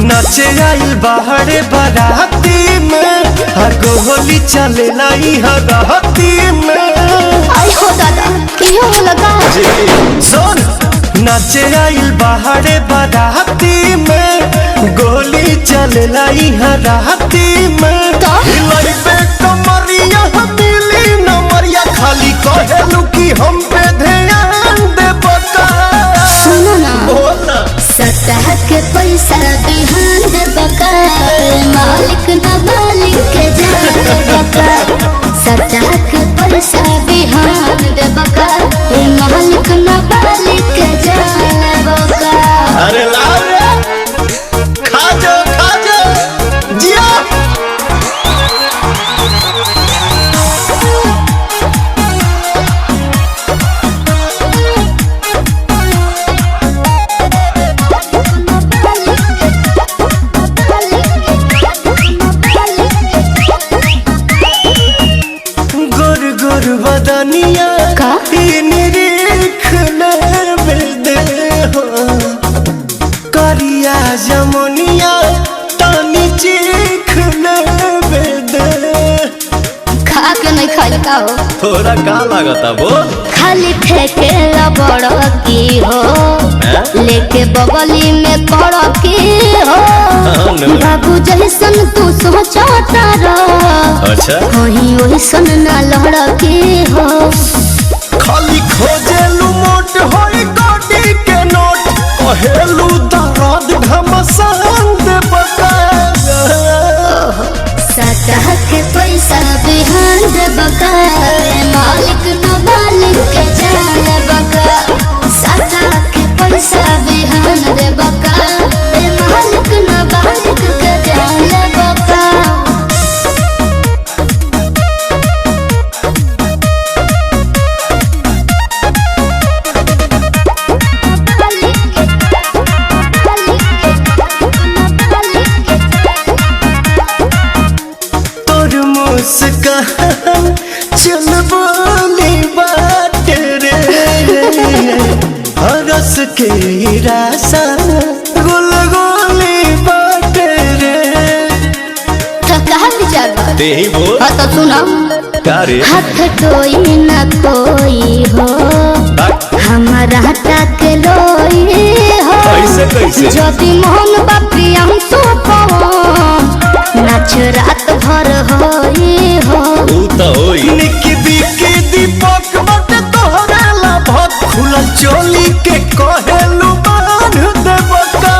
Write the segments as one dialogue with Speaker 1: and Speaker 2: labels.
Speaker 1: नाचे आइल बाहरे बाराती में गोली चले लाई हराती में।
Speaker 2: आई हो दादा क्यों लगा
Speaker 1: सुन नाचे आइल बाहरे बाराती में गोली चले लाई हराती में। हिलाई पे कमरिया मिली नमरिया खाली कहेलू कि हम पे ध्यान दे बता।
Speaker 2: सुनो ना
Speaker 1: बोला
Speaker 2: सतह के पैसा बिहान दे बका मालिक न मालिक के जान बका। सतह के पैसा बिहान दे बका मालिक न मालिक के जान बका।
Speaker 1: अरे लाओ रे खा जा जिया। गोर गोर बदनिया
Speaker 2: का?
Speaker 1: निरीख दे हो करिया जमुनिया तानी चीख दे।
Speaker 2: खा के नहीं खाई का हो
Speaker 1: थोड़ा का लागता बोल
Speaker 2: खाली ठेके बड़ की हो लेके बगली में पड़ की हो। बाबू जैसन तू सोचता रह
Speaker 1: अच्छा
Speaker 2: कहीं ओइसन ना लड़ की हो।
Speaker 1: खाली खोजेलू मोट होई गोटी के नोट कहेलू दर्द घमसान दे बका।
Speaker 2: सतह के पैसा बिहान दे बका मालिक न मालिक के जान बका। सतह के पैसा बिहान दे बका मालिक न मालिक के जान बका।
Speaker 1: तोर मुस्कान चल बोली बात रे हरस के रासा गुल गोली बात रे।
Speaker 2: तो कहा विचार बा
Speaker 1: ते ही बोल
Speaker 2: हाँ तो सुना
Speaker 1: का रे
Speaker 2: हाथ कोई न कोई हो हमारा तक लोई हो।
Speaker 1: कैसे कैसे
Speaker 2: यदि मोहन बापी हम तो नाच रात भर होई हो।
Speaker 1: निकी बिकी दीपक बट तोहरा ला भत खुलल चोली के कहेलू बांध दे बका।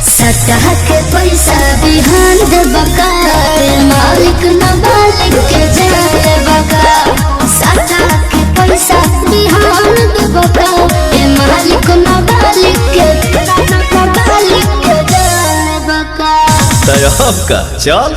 Speaker 2: सतह के पैसा बिहान दे बका मालिक न मालिक के जान बका। सतह के पैसा बिहान दे बका मालिक न मालिक के जान बका।
Speaker 1: तय का चल